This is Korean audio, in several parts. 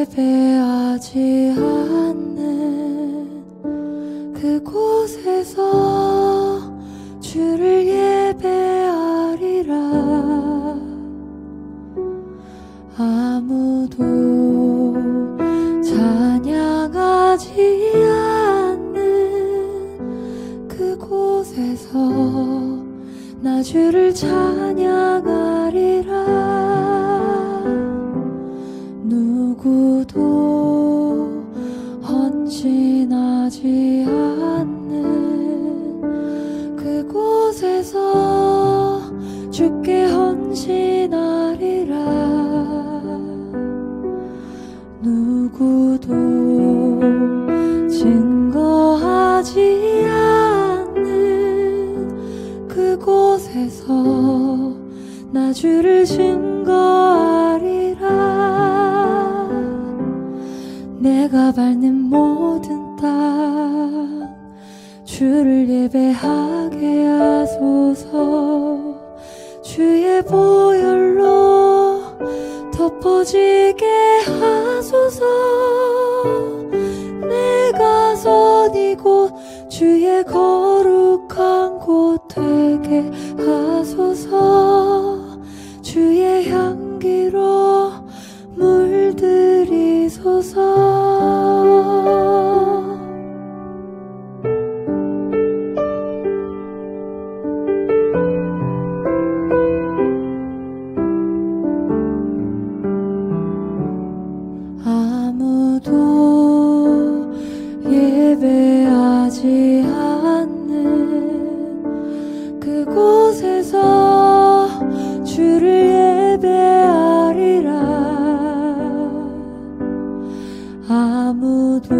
예배하지 않는 그곳에서 주를 예배하리라. 아무도 찬양하지 않는 그곳에서 나 주를 찬양하리라. 누구도 헌신하지 않는 그곳에서 주께 헌신하리라. 누구도 증거하지 않는 그곳에서 나 주를 증거하리라. 내가 밟는 모든 땅 주를 예배하게 하소서. 주의 보혈로 덮어지게 하소서. 내가 선 이곳 주의 거룩한 곳 되게 하소서. 주의 향기로 물들이소서. 아무도 예배하지 않는 그곳에서 주를 예배하리라. 아무도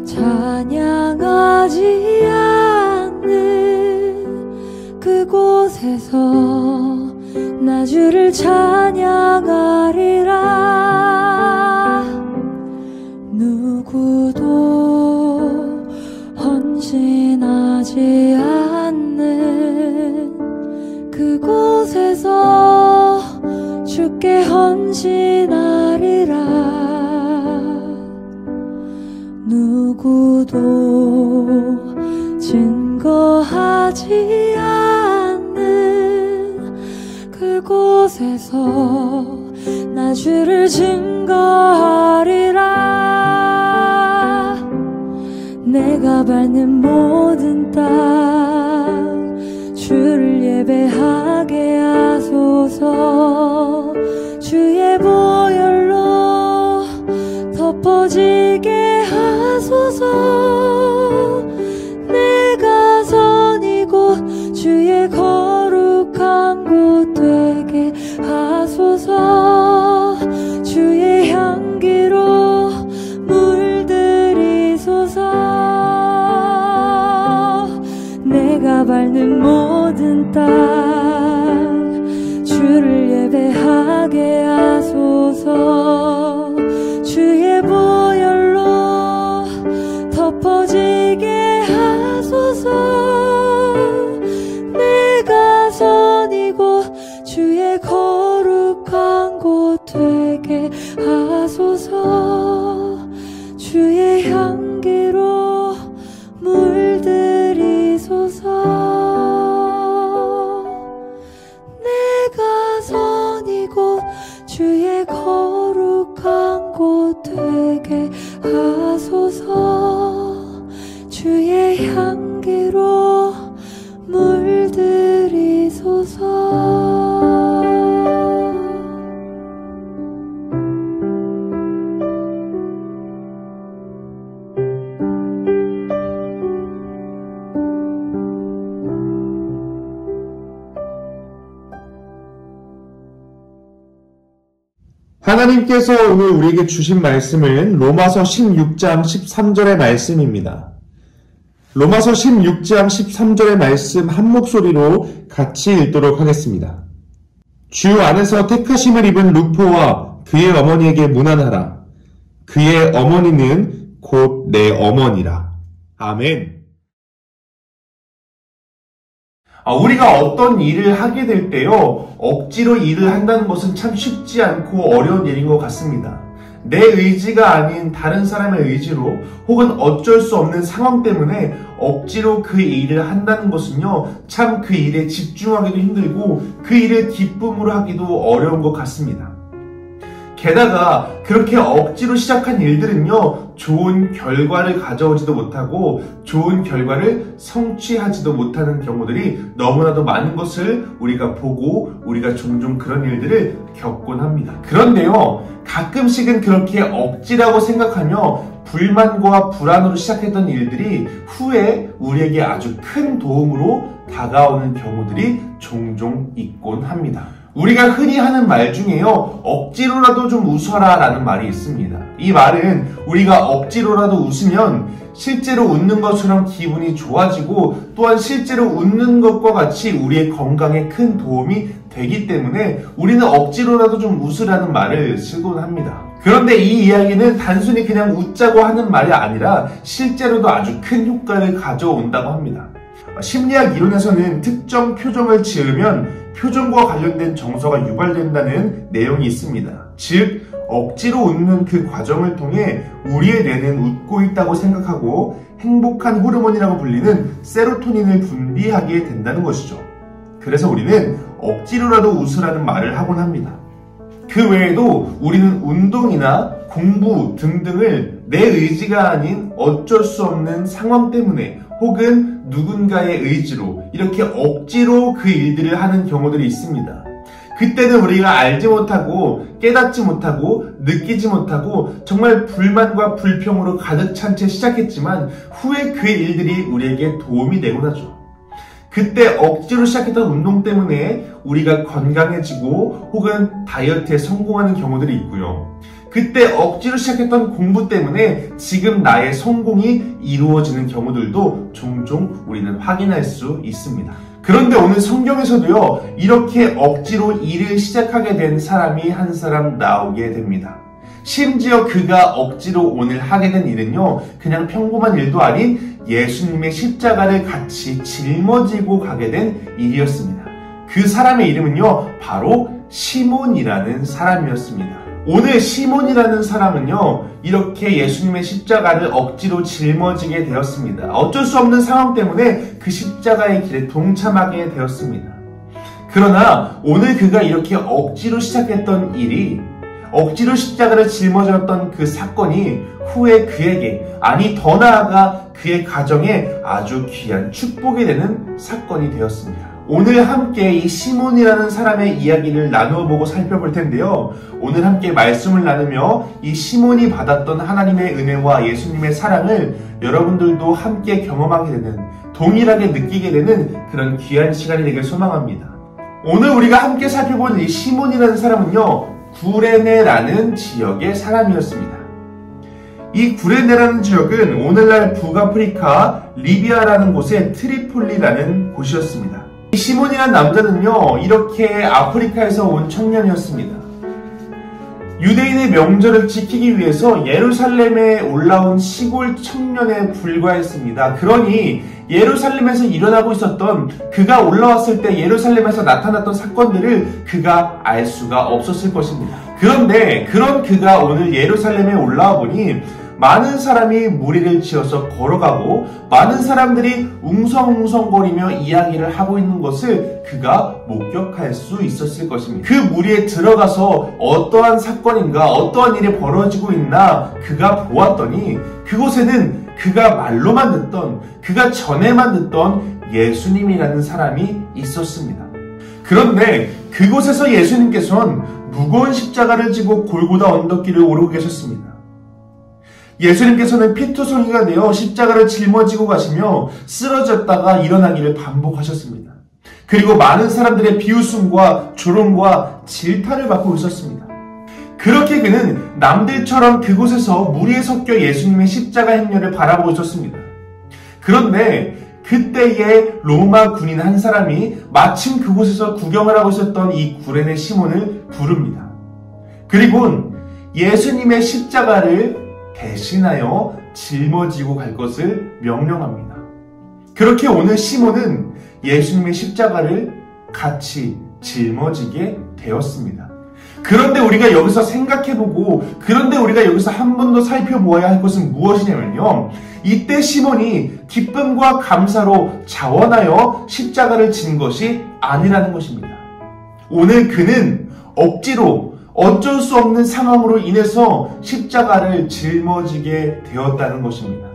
찬양하지 않는 그곳에서 나 주를 찬양하리라. 누구도 헌신하지 않는 그곳에서 주께 헌신하리라. 누구도 증거하지 않는 그곳에서 나 주를 증거하리라. 내가 밟는 모든 땅 주를 예배하게 하소서. 주의 보혈로 덮어지게 하소서. 내가 선 이곳 주의 거룩한 곳 되게 하소서. 주의 향기로 물들이소서. 내가 밟는 모든 땅 주를 예배하게 하소서. 주의 보혈로 덮어지게 하소서. 내가 선 이곳 주의 거룩한 곳 되게 하소서. 주의 향기로 물들이소서. 내가 선 이곳 주의 거룩한 곳 되게 하소서. 주의 향기로 물들이소서. 하나님께서 오늘 우리에게 주신 말씀은 로마서 16장 13절의 말씀입니다. 로마서 16장 13절의 말씀 한 목소리로 같이 읽도록 하겠습니다. 주 안에서 택하심을 입은 루포와 그의 어머니에게 문안하라. 그의 어머니는 곧 내 어머니라. 아멘. 우리가 어떤 일을 하게 될 때요, 억지로 일을 한다는 것은 참 쉽지 않고 어려운 일인 것 같습니다. 내 의지가 아닌 다른 사람의 의지로 혹은 어쩔 수 없는 상황 때문에 억지로 그 일을 한다는 것은요, 참 그 일에 집중하기도 힘들고 그 일을 기쁨으로 하기도 어려운 것 같습니다. 게다가 그렇게 억지로 시작한 일들은요, 좋은 결과를 가져오지도 못하고 좋은 결과를 성취하지도 못하는 경우들이 너무나도 많은 것을 우리가 보고 우리가 종종 그런 일들을 겪곤 합니다. 그런데요, 가끔씩은 그렇게 억지라고 생각하며 불만과 불안으로 시작했던 일들이 후에 우리에게 아주 큰 도움으로 다가오는 경우들이 종종 있곤 합니다. 우리가 흔히 하는 말 중에요, 억지로라도 좀 웃어라 라는 말이 있습니다. 이 말은 우리가 억지로라도 웃으면 실제로 웃는 것처럼 기분이 좋아지고 또한 실제로 웃는 것과 같이 우리의 건강에 큰 도움이 되기 때문에 우리는 억지로라도 좀 웃으라는 말을 쓰곤 합니다. 그런데 이 이야기는 단순히 그냥 웃자고 하는 말이 아니라 실제로도 아주 큰 효과를 가져온다고 합니다. 심리학 이론에서는 특정 표정을 지으면 표정과 관련된 정서가 유발된다는 내용이 있습니다. 즉, 억지로 웃는 그 과정을 통해 우리의 뇌는 웃고 있다고 생각하고 행복한 호르몬이라고 불리는 세로토닌을 분비하게 된다는 것이죠. 그래서 우리는 억지로라도 웃으라는 말을 하곤 합니다. 그 외에도 우리는 운동이나 공부 등등을 내 의지가 아닌 어쩔 수 없는 상황 때문에 혹은 누군가의 의지로 이렇게 억지로 그 일들을 하는 경우들이 있습니다. 그때는 우리가 알지 못하고 깨닫지 못하고 느끼지 못하고 정말 불만과 불평으로 가득 찬 채 시작했지만 후에 그 일들이 우리에게 도움이 되곤 하죠. 그때 억지로 시작했던 운동 때문에 우리가 건강해지고 혹은 다이어트에 성공하는 경우들이 있고요. 그때 억지로 시작했던 공부 때문에 지금 나의 성공이 이루어지는 경우들도 종종 우리는 확인할 수 있습니다. 그런데 오늘 성경에서도요, 이렇게 억지로 일을 시작하게 된 사람이 한 사람 나오게 됩니다. 심지어 그가 억지로 오늘 하게 된 일은요, 그냥 평범한 일도 아닌 예수님의 십자가를 같이 짊어지고 가게 된 일이었습니다. 그 사람의 이름은요, 바로 시몬이라는 사람이었습니다. 오늘 시몬이라는 사람은요, 이렇게 예수님의 십자가를 억지로 짊어지게 되었습니다. 어쩔 수 없는 상황 때문에 그 십자가의 길에 동참하게 되었습니다. 그러나 오늘 그가 이렇게 억지로 시작했던 일이, 억지로 십자가를 짊어졌던 그 사건이 후에 그에게, 아니 더 나아가 그의 가정에 아주 귀한 축복이 되는 사건이 되었습니다. 오늘 함께 이 시몬이라는 사람의 이야기를 나누어 보고 살펴볼 텐데요. 오늘 함께 말씀을 나누며 이 시몬이 받았던 하나님의 은혜와 예수님의 사랑을 여러분들도 함께 경험하게 되는, 동일하게 느끼게 되는 그런 귀한 시간이 되길 소망합니다. 오늘 우리가 함께 살펴볼 이 시몬이라는 사람은요, 구레네라는 지역의 사람이었습니다. 이 구레네라는 지역은 오늘날 북아프리카 리비아라는 곳의 트리폴리라는 곳이었습니다. 이 시몬이라는 남자는요, 이렇게 아프리카에서 온 청년이었습니다. 유대인의 명절을 지키기 위해서 예루살렘에 올라온 시골 청년에 불과했습니다. 그러니 예루살렘에서 일어나고 있었던, 그가 올라왔을 때 예루살렘에서 나타났던 사건들을 그가 알 수가 없었을 것입니다. 그런데 그런 그가 오늘 예루살렘에 올라와 보니 많은 사람이 무리를 지어서 걸어가고 많은 사람들이 웅성웅성거리며 이야기를 하고 있는 것을 그가 목격할 수 있었을 것입니다. 그 무리에 들어가서 어떠한 사건인가, 어떠한 일이 벌어지고 있나 그가 보았더니 그곳에는 그가 말로만 듣던, 그가 전에만 듣던 예수님이라는 사람이 있었습니다. 그런데 그곳에서 예수님께서는 무거운 십자가를 지고 골고다 언덕길을 오르고 계셨습니다. 예수님께서는 피투성이가 되어 십자가를 짊어지고 가시며 쓰러졌다가 일어나기를 반복하셨습니다. 그리고 많은 사람들의 비웃음과 조롱과 질타를 받고 있었습니다. 그렇게 그는 남들처럼 그곳에서 무리에 섞여 예수님의 십자가 행렬을 바라보고 있었습니다. 그런데 그때에 로마 군인 한 사람이 마침 그곳에서 구경을 하고 있었던 이 구레네 시몬을 부릅니다. 그리고 예수님의 십자가를 대신하여 짊어지고 갈 것을 명령합니다. 그렇게 오늘 시몬은 예수님의 십자가를 같이 짊어지게 되었습니다. 그런데 우리가 여기서 생각해보고, 그런데 우리가 여기서 한 번 더 살펴보아야 할 것은 무엇이냐면요, 이때 시몬이 기쁨과 감사로 자원하여 십자가를 진 것이 아니라는 것입니다. 오늘 그는 억지로 어쩔 수 없는 상황으로 인해서 십자가를 짊어지게 되었다는 것입니다.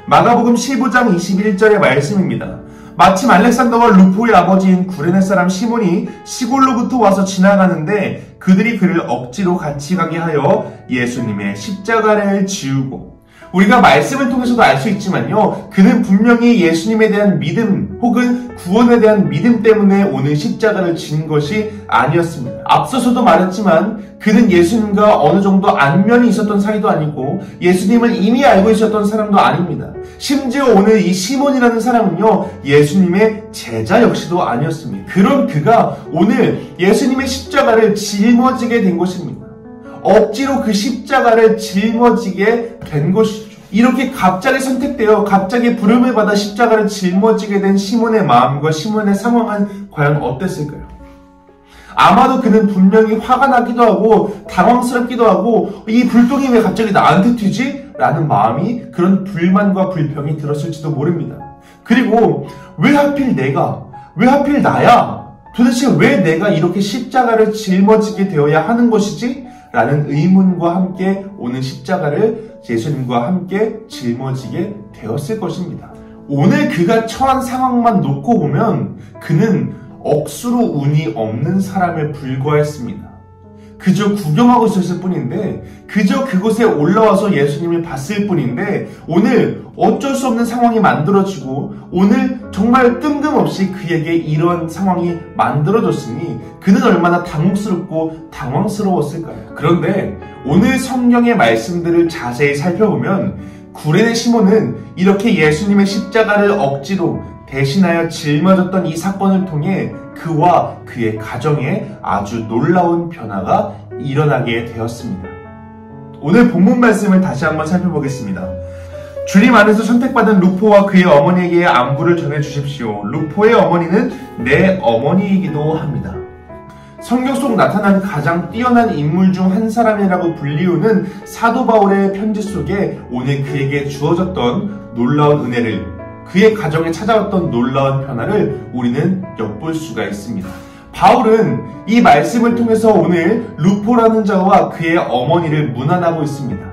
마가복음 15장 21절의 말씀입니다. 마침 알렉산더와 루포의 아버지인 구레네 사람 시몬이 시골로부터 와서 지나가는데 그들이 그를 억지로 같이 가게 하여 예수님의 십자가를 지우고, 우리가 말씀을 통해서도 알 수 있지만요, 그는 분명히 예수님에 대한 믿음 혹은 구원에 대한 믿음 때문에 오늘 십자가를 진 것이 아니었습니다. 앞서서도 말했지만 그는 예수님과 어느 정도 안면이 있었던 사이도 아니고 예수님을 이미 알고 있었던 사람도 아닙니다. 심지어 오늘 이 시몬이라는 사람은요, 예수님의 제자 역시도 아니었습니다. 그런 그가 오늘 예수님의 십자가를 짊어지게 된 것입니다. 억지로 그 십자가를 짊어지게 된 것이죠. 이렇게 갑자기 선택되어 갑자기 부름을 받아 십자가를 짊어지게 된 시몬의 마음과 시몬의 상황은 과연 어땠을까요? 아마도 그는 분명히 화가 나기도 하고 당황스럽기도 하고, 이 불똥이 왜 갑자기 나한테 튀지? 라는 마음이, 그런 불만과 불평이 들었을지도 모릅니다. 그리고 왜 하필 내가? 왜 하필 나야? 도대체 왜 내가 이렇게 십자가를 짊어지게 되어야 하는 것이지? 라는 의문과 함께 오늘 십자가를 예수님과 함께 짊어지게 되었을 것입니다. 오늘 그가 처한 상황만 놓고 보면 그는 억수로 운이 없는 사람에 불과했습니다. 그저 구경하고 있었을 뿐인데, 그저 그곳에 올라와서 예수님을 봤을 뿐인데, 오늘 어쩔 수 없는 상황이 만들어지고, 오늘 정말 뜬금없이 그에게 이런 상황이 만들어졌으니 그는 얼마나 당혹스럽고 당황스러웠을까요? 그런데 오늘 성경의 말씀들을 자세히 살펴보면 구레네 시몬은 이렇게 예수님의 십자가를 억지로 대신하여 짊어졌던 이 사건을 통해 그와 그의 가정에 아주 놀라운 변화가 일어나게 되었습니다. 오늘 본문 말씀을 다시 한번 살펴보겠습니다. 주님 안에서 선택받은 루포와 그의 어머니에게 안부를 전해주십시오. 루포의 어머니는 내 어머니이기도 합니다. 성경 속 나타난 가장 뛰어난 인물 중 한 사람이라고 불리우는 사도 바울의 편지 속에 오늘 그에게 주어졌던 놀라운 은혜를, 그의 가정에 찾아왔던 놀라운 변화를 우리는 엿볼 수가 있습니다. 바울은 이 말씀을 통해서 오늘 루포라는 자와 그의 어머니를 문안하고 있습니다.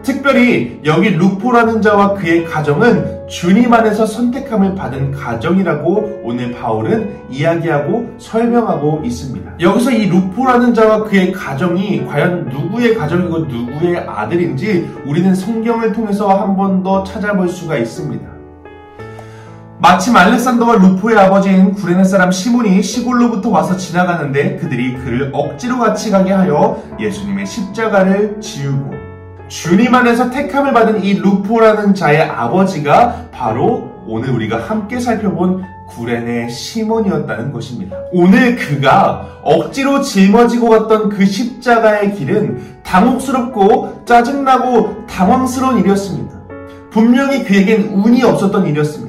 특별히 여기 루포라는 자와 그의 가정은 주님 안에서 선택함을 받은 가정이라고 오늘 바울은 이야기하고 설명하고 있습니다. 여기서 이 루포라는 자와 그의 가정이 과연 누구의 가정이고 누구의 아들인지 우리는 성경을 통해서 한 번 더 찾아볼 수가 있습니다. 마침 알렉산더와 루포의 아버지인 구레네 사람 시몬이 시골로부터 와서 지나가는데 그들이 그를 억지로 같이 가게 하여 예수님의 십자가를 지우고, 주님 안에서 택함을 받은 이 루포라는 자의 아버지가 바로 오늘 우리가 함께 살펴본 구레네 시몬이었다는 것입니다. 오늘 그가 억지로 짊어지고 갔던 그 십자가의 길은 당혹스럽고 짜증나고 당황스러운 일이었습니다. 분명히 그에겐 운이 없었던 일이었습니다.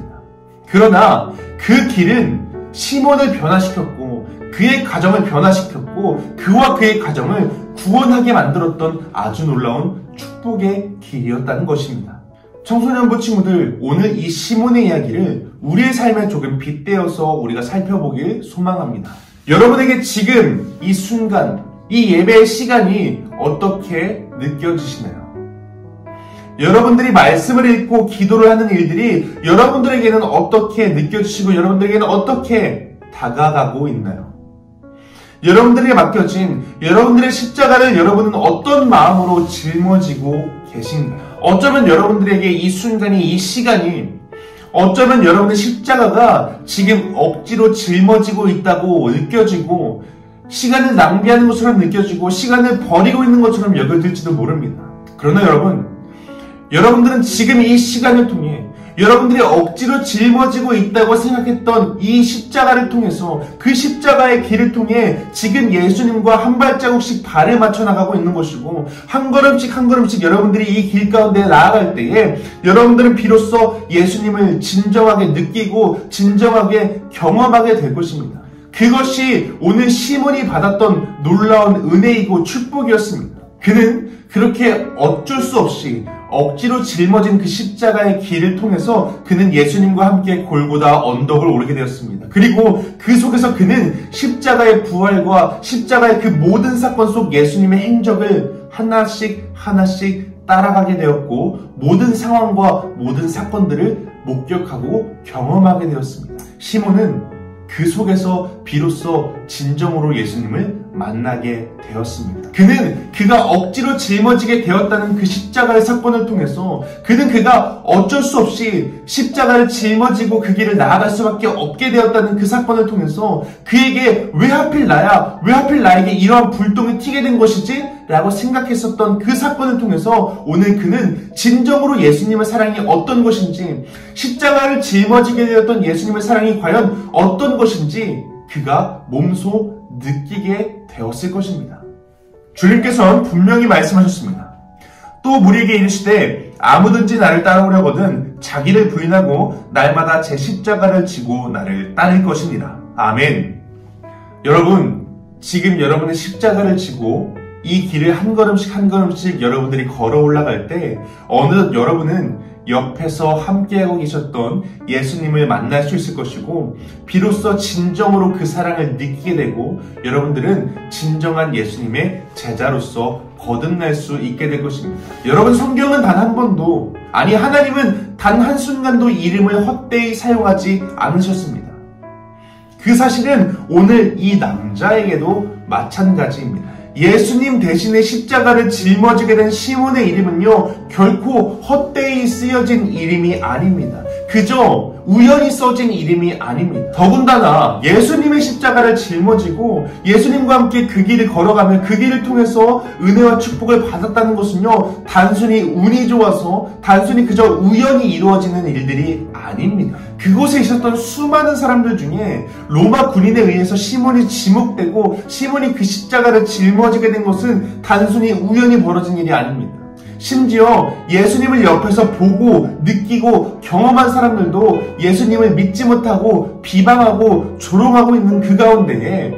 그러나 그 길은 시몬을 변화시켰고 그의 가정을 변화시켰고 그와 그의 가정을 구원하게 만들었던 아주 놀라운 축복의 길이었다는 것입니다. 청소년부 친구들, 오늘 이 시몬의 이야기를 우리의 삶에 조금 빗대어서 우리가 살펴보길 소망합니다. 여러분에게 지금 이 순간, 이 예배의 시간이 어떻게 느껴지시나요? 여러분들이 말씀을 읽고 기도를 하는 일들이 여러분들에게는 어떻게 느껴지시고 여러분들에게는 어떻게 다가가고 있나요? 여러분들에게 맡겨진 여러분들의 십자가를 여러분은 어떤 마음으로 짊어지고 계신가요? 어쩌면 여러분들에게 이 순간이, 이 시간이, 어쩌면 여러분의 십자가가 지금 억지로 짊어지고 있다고 느껴지고 시간을 낭비하는 것처럼 느껴지고 시간을 버리고 있는 것처럼 여겨질지도 모릅니다. 그러나 여러분들은 지금 이 시간을 통해 여러분들이 억지로 짊어지고 있다고 생각했던 이 십자가를 통해서 그 십자가의 길을 통해 지금 예수님과 한 발자국씩 발을 맞춰 나가고 있는 것이고 한 걸음씩 한 걸음씩 여러분들이 이 길 가운데 나아갈 때에 여러분들은 비로소 예수님을 진정하게 느끼고 진정하게 경험하게 될 것입니다. 그것이 오늘 시몬이 받았던 놀라운 은혜이고 축복이었습니다. 그는 그렇게 어쩔 수 없이 억지로 짊어진 그 십자가의 길을 통해서 그는 예수님과 함께 골고다 언덕을 오르게 되었습니다. 그리고 그 속에서 그는 십자가의 부활과 십자가의 그 모든 사건 속 예수님의 행적을 하나씩 하나씩 따라가게 되었고 모든 상황과 모든 사건들을 목격하고 경험하게 되었습니다. 시몬은 그 속에서 비로소 진정으로 예수님을 만나게 되었습니다. 그는 그가 억지로 짊어지게 되었다는 그 십자가의 사건을 통해서 그가 어쩔 수 없이 십자가를 짊어지고 그 길을 나아갈 수밖에 없게 되었다는 그 사건을 통해서 그에게 왜 하필 나야? 왜 하필 나에게 이러한 불똥이 튀게 된 것이지? 라고 생각했었던 그 사건을 통해서 오늘 그는 진정으로 예수님의 사랑이 어떤 것인지 십자가를 짊어지게 되었던 예수님의 사랑이 과연 어떤 것인지 그가 몸소 느끼게 되었을 것입니다. 주님께서는 분명히 말씀하셨습니다. 또 우리에게 이르시되 아무든지 나를 따라오려거든 자기를 부인하고 날마다 제 십자가를 지고 나를 따를 것이니라. 아멘. 여러분, 지금 여러분의 십자가를 지고 이 길을 한 걸음씩 한 걸음씩 여러분들이 걸어 올라갈 때 어느덧 여러분은 옆에서 함께하고 계셨던 예수님을 만날 수 있을 것이고 비로소 진정으로 그 사랑을 느끼게 되고 여러분들은 진정한 예수님의 제자로서 거듭날 수 있게 될 것입니다. 여러분, 성경은 단 한 번도, 아니 하나님은 단 한순간도 이름을 헛되이 사용하지 않으셨습니다. 그 사실은 오늘 이 남자에게도 마찬가지입니다. 예수님 대신에 십자가를 짊어지게 된 시몬의 이름은요, 결코 헛되이 쓰여진 이름이 아닙니다. 그저 우연히 써진 이름이 아닙니다. 더군다나 예수님의 십자가를 짊어지고 예수님과 함께 그 길을 걸어가며 그 길을 통해서 은혜와 축복을 받았다는 것은요, 단순히 운이 좋아서 단순히 그저 우연히 이루어지는 일들이 아닙니다. 그곳에 있었던 수많은 사람들 중에 로마 군인에 의해서 시몬이 지목되고 시몬이 그 십자가를 짊어지게 된 것은 단순히 우연히 벌어진 일이 아닙니다. 심지어 예수님을 옆에서 보고 느끼고 경험한 사람들도 예수님을 믿지 못하고 비방하고 조롱하고 있는 그 가운데에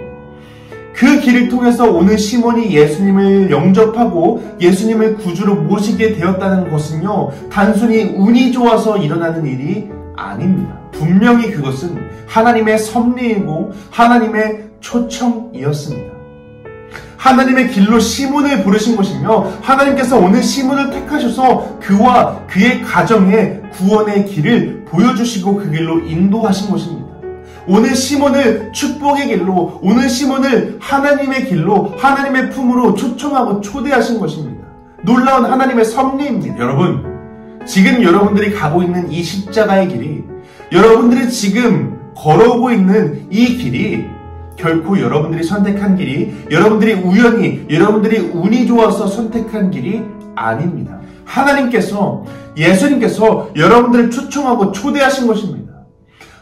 그 길을 통해서 오늘 시몬이 예수님을 영접하고 예수님을 구주로 모시게 되었다는 것은요, 단순히 운이 좋아서 일어나는 일이 아닙니다. 분명히 그것은 하나님의 섭리이고 하나님의 초청이었습니다. 하나님의 길로 시몬을 부르신 것이며 하나님께서 오늘 시몬을 택하셔서 그와 그의 가정에 구원의 길을 보여주시고 그 길로 인도하신 것입니다. 오늘 시몬을 축복의 길로, 오늘 시몬을 하나님의 길로, 하나님의 품으로 초청하고 초대하신 것입니다. 놀라운 하나님의 섭리입니다. 여러분, 지금 여러분들이 가고 있는 이 십자가의 길이, 여러분들이 지금 걸어오고 있는 이 길이 결코 여러분들이 선택한 길이, 여러분들이 우연히, 여러분들이 운이 좋아서 선택한 길이 아닙니다. 하나님께서, 예수님께서 여러분들을 초청하고 초대하신 것입니다.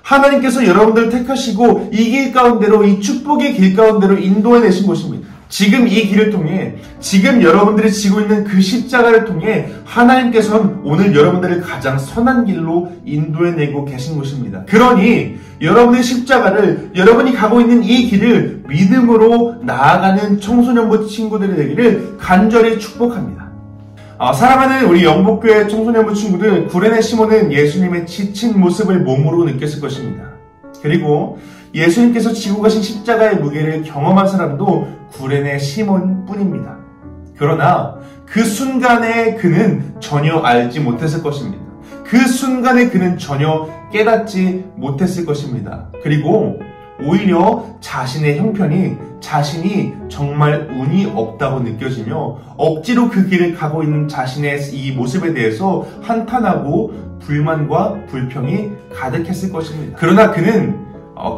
하나님께서 여러분들을 택하시고 이 길 가운데로, 이 축복의 길 가운데로 인도해내신 것입니다. 지금 이 길을 통해, 지금 여러분들이 지고 있는 그 십자가를 통해 하나님께서는 오늘 여러분들을 가장 선한 길로 인도해내고 계신 것입니다. 그러니 여러분의 십자가를, 여러분이 가고 있는 이 길을 믿음으로 나아가는 청소년부 친구들이 되기를 간절히 축복합니다. 사랑하는 우리 영복교회 청소년부 친구들, 구레네 시몬은 예수님의 지친 모습을 몸으로 느꼈을 것입니다. 그리고 예수님께서 지고 가신 십자가의 무게를 경험한 사람도 구레네 시몬 뿐입니다. 그러나 그 순간에 그는 전혀 알지 못했을 것입니다. 그 순간에 그는 전혀 깨닫지 못했을 것입니다. 그리고 오히려 자신의 형편이, 자신이 정말 운이 없다고 느껴지며 억지로 그 길을 가고 있는 자신의 이 모습에 대해서 한탄하고 불만과 불평이 가득했을 것입니다. 그러나 그는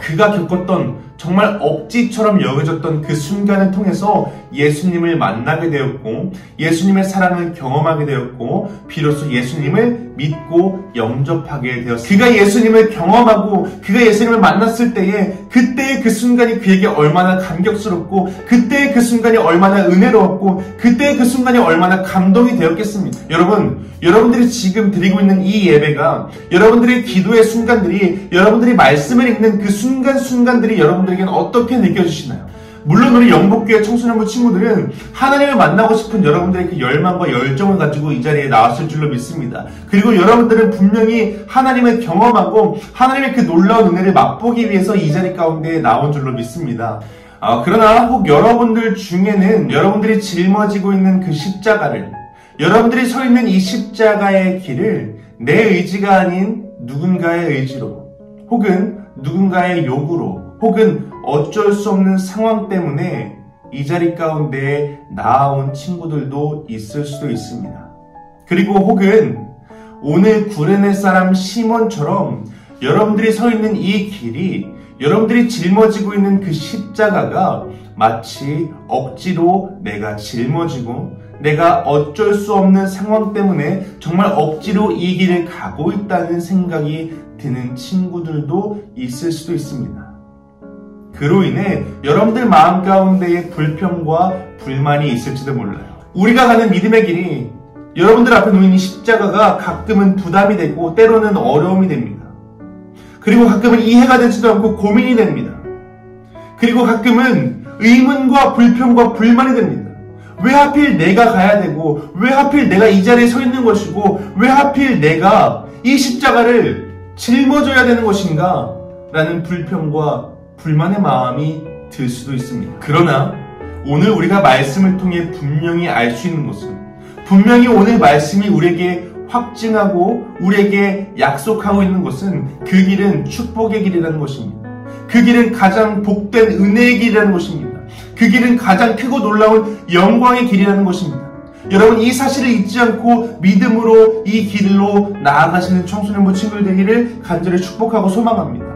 그가 겪었던 정말 억지처럼 여겨졌던 그 순간을 통해서 예수님을 만나게 되었고 예수님의 사랑을 경험하게 되었고 비로소 예수님을 믿고 영접하게 되었습니다. 그가 예수님을 경험하고 그가 예수님을 만났을 때에 그때의 그 순간이 그에게 얼마나 감격스럽고 그때의 그 순간이 얼마나 은혜로웠고 그때의 그 순간이 얼마나 감동이 되었겠습니까? 여러분들이 지금 드리고 있는 이 예배가 여러분들의 기도의 순간들이 여러분들이 말씀을 읽는 그 순간순간들이 여러분들에게는 어떻게 느껴지시나요? 물론 우리 영복교회 청소년부 친구들은 하나님을 만나고 싶은 여러분들의 그 열망과 열정을 가지고 이 자리에 나왔을 줄로 믿습니다. 그리고 여러분들은 분명히 하나님을 경험하고 하나님의 그 놀라운 은혜를 맛보기 위해서 이 자리 가운데 나온 줄로 믿습니다. 그러나 혹 여러분들 중에는 여러분들이 짊어지고 있는 그 십자가를 여러분들이 서 있는 이 십자가의 길을 내 의지가 아닌 누군가의 의지로 혹은 누군가의 요구로 혹은 어쩔 수 없는 상황 때문에 이 자리 가운데에 나아온 친구들도 있을 수도 있습니다. 그리고 혹은 오늘 구레네 사람 시몬처럼 여러분들이 서 있는 이 길이 여러분들이 짊어지고 있는 그 십자가가 마치 억지로 내가 짊어지고 내가 어쩔 수 없는 상황 때문에 정말 억지로 이 길을 가고 있다는 생각이 드는 친구들도 있을 수도 있습니다. 그로 인해 여러분들 마음 가운데에 불평과 불만이 있을지도 몰라요. 우리가 가는 믿음의 길이 여러분들 앞에 놓인 이 십자가가 가끔은 부담이 되고 때로는 어려움이 됩니다. 그리고 가끔은 이해가 되지도 않고 고민이 됩니다. 그리고 가끔은 의문과 불평과 불만이 됩니다. 왜 하필 내가 가야 되고 왜 하필 내가 이 자리에 서 있는 것이고 왜 하필 내가 이 십자가를 짊어져야 되는 것인가? 라는 불평과 불만의 마음이 들 수도 있습니다. 그러나 오늘 우리가 말씀을 통해 분명히 알 수 있는 것은 분명히 오늘 말씀이 우리에게 확증하고 우리에게 약속하고 있는 것은 그 길은 축복의 길이라는 것입니다. 그 길은 가장 복된 은혜의 길이라는 것입니다. 그 길은 가장 크고 놀라운 영광의 길이라는 것입니다. 여러분 이 사실을 잊지 않고 믿음으로 이 길로 나아가시는 청소년부 친구들 되기를 간절히 축복하고 소망합니다.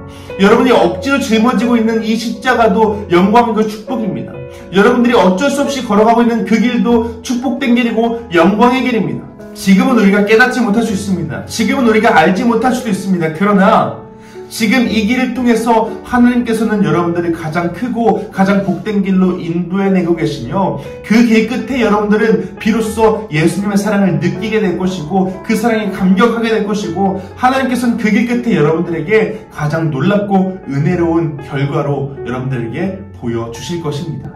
여러분이 억지로 짊어지고 있는 이 십자가도 영광과 축복입니다. 여러분들이 어쩔 수 없이 걸어가고 있는 그 길도 축복된 길이고 영광의 길입니다. 지금은 우리가 깨닫지 못할 수 있습니다. 지금은 우리가 알지 못할 수도 있습니다. 그러나 지금 이 길을 통해서 하나님께서는 여러분들을 가장 크고 가장 복된 길로 인도해내고 계시며 그 길 끝에 여러분들은 비로소 예수님의 사랑을 느끼게 될 것이고 그 사랑에 감격하게 될 것이고 하나님께서는 그 길 끝에 여러분들에게 가장 놀랍고 은혜로운 결과로 여러분들에게 보여주실 것입니다.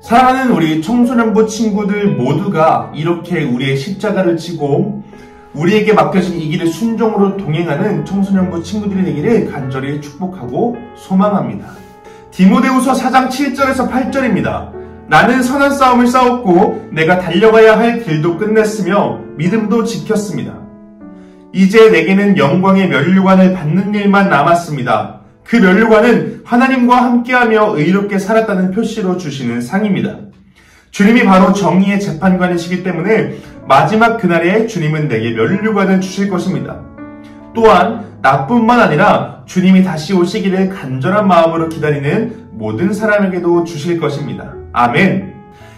사랑하는 우리 청소년부 친구들 모두가 이렇게 우리의 십자가를 지고 우리에게 맡겨진 이 길을 순종으로 동행하는 청소년부 친구들이 되기를 간절히 축복하고 소망합니다. 디모데후서 4장 7절에서 8절입니다. 나는 선한 싸움을 싸웠고 내가 달려가야 할 길도 끝냈으며 믿음도 지켰습니다. 이제 내게는 영광의 면류관을 받는 일만 남았습니다. 그 면류관은 하나님과 함께하며 의롭게 살았다는 표시로 주시는 상입니다. 주님이 바로 정의의 재판관이시기 때문에 마지막 그날에 주님은 내게 면류관을 주실 것입니다. 또한 나뿐만 아니라 주님이 다시 오시기를 간절한 마음으로 기다리는 모든 사람에게도 주실 것입니다. 아멘.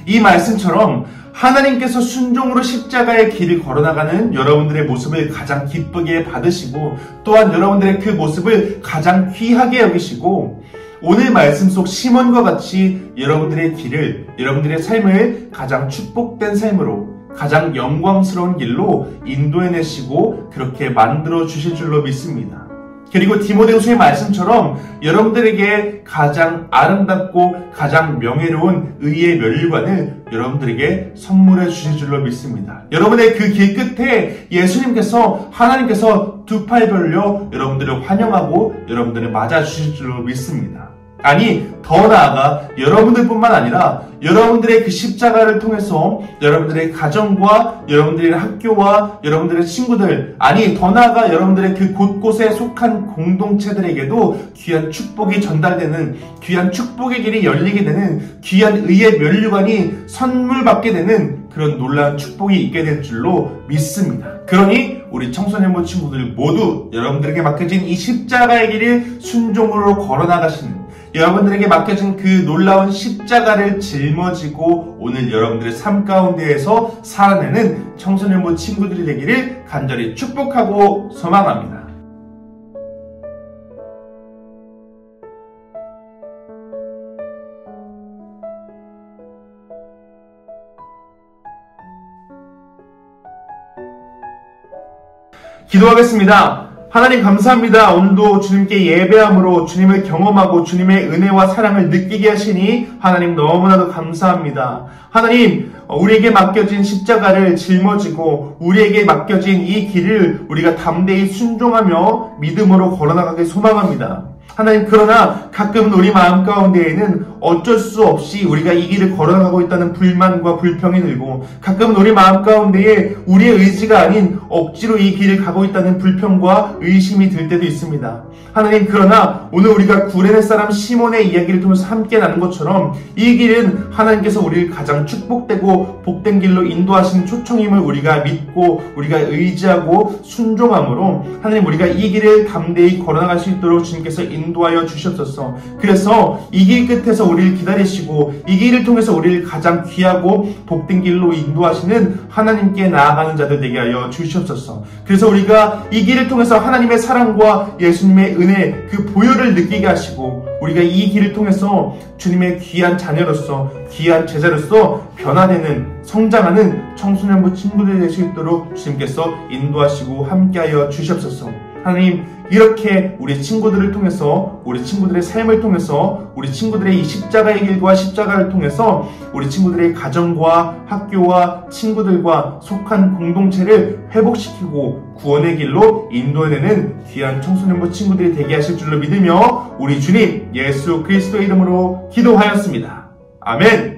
이 말씀처럼 하나님께서 순종으로 십자가의 길을 걸어나가는 여러분들의 모습을 가장 기쁘게 받으시고 또한 여러분들의 그 모습을 가장 귀하게 여기시고 오늘 말씀 속 시몬과 같이 여러분들의 길을, 여러분들의 삶을 가장 축복된 삶으로 가장 영광스러운 길로 인도해내시고 그렇게 만들어 주실 줄로 믿습니다. 그리고 디모데후서의 말씀처럼 여러분들에게 가장 아름답고 가장 명예로운 의의 면류관을 여러분들에게 선물해 주실 줄로 믿습니다. 여러분의 그 길 끝에 예수님께서 하나님께서 두 팔 벌려 여러분들을 환영하고 여러분들을 맞아 주실 줄로 믿습니다. 아니 더 나아가 여러분들뿐만 아니라 여러분들의 그 십자가를 통해서 여러분들의 가정과 여러분들의 학교와 여러분들의 친구들 아니 더 나아가 여러분들의 그 곳곳에 속한 공동체들에게도 귀한 축복이 전달되는 귀한 축복의 길이 열리게 되는 귀한 의의 면류관이 선물받게 되는 그런 놀라운 축복이 있게 될 줄로 믿습니다. 그러니 우리 청소년부 친구들 모두 여러분들에게 맡겨진 이 십자가의 길을 순종으로 걸어나가시는, 여러분들에게 맡겨진 그 놀라운 십자가를 짊어지고 오늘 여러분들의 삶 가운데에서 살아내는 청소년부 친구들이 되기를 간절히 축복하고 소망합니다. 기도하겠습니다. 하나님 감사합니다. 오늘도 주님께 예배함으로 주님을 경험하고 주님의 은혜와 사랑을 느끼게 하시니 하나님 너무나도 감사합니다. 하나님, 우리에게 맡겨진 십자가를 짊어지고 우리에게 맡겨진 이 길을 우리가 담대히 순종하며 믿음으로 걸어나가길 소망합니다. 하나님, 그러나 가끔은 우리 마음 가운데에는 어쩔 수 없이 우리가 이 길을 걸어나가고 있다는 불만과 불평이 들고, 가끔은 우리 마음 가운데에 우리의 의지가 아닌 억지로 이 길을 가고 있다는 불평과 의심이 들 때도 있습니다. 하나님, 그러나 오늘 우리가 구레네 사람 시몬의 이야기를 통해서 함께 나눈 것처럼 이 길은 하나님께서 우리를 가장 축복되고 복된 길로 인도하신 초청임을 우리가 믿고 우리가 의지하고 순종함으로 하나님, 우리가 이 길을 담대히 걸어나갈 수 있도록 주님께서 인도하여 주셨소서. 그래서 이 길 끝에서 우리를 기다리시고 이 길을 통해서 우리를 가장 귀하고 복된 길로 인도하시는 하나님께 나아가는 자들 되게 하여 주시옵소서. 그래서 우리가 이 길을 통해서 하나님의 사랑과 예수님의 은혜, 그 보혈을 느끼게 하시고 우리가 이 길을 통해서 주님의 귀한 자녀로서, 귀한 제자로서 변화되는, 성장하는 청소년부 친구들이 될 수 있도록 주님께서 인도하시고 함께하여 주시옵소서. 하나님, 이렇게 우리 친구들을 통해서, 우리 친구들의 삶을 통해서, 우리 친구들의 이 십자가의 길과 십자가를 통해서 우리 친구들의 가정과 학교와 친구들과 속한 공동체를 회복시키고 구원의 길로 인도해내는 귀한 청소년부 친구들이 되게 하실 줄로 믿으며 우리 주님 예수 그리스도의 이름으로 기도하였습니다. 아멘.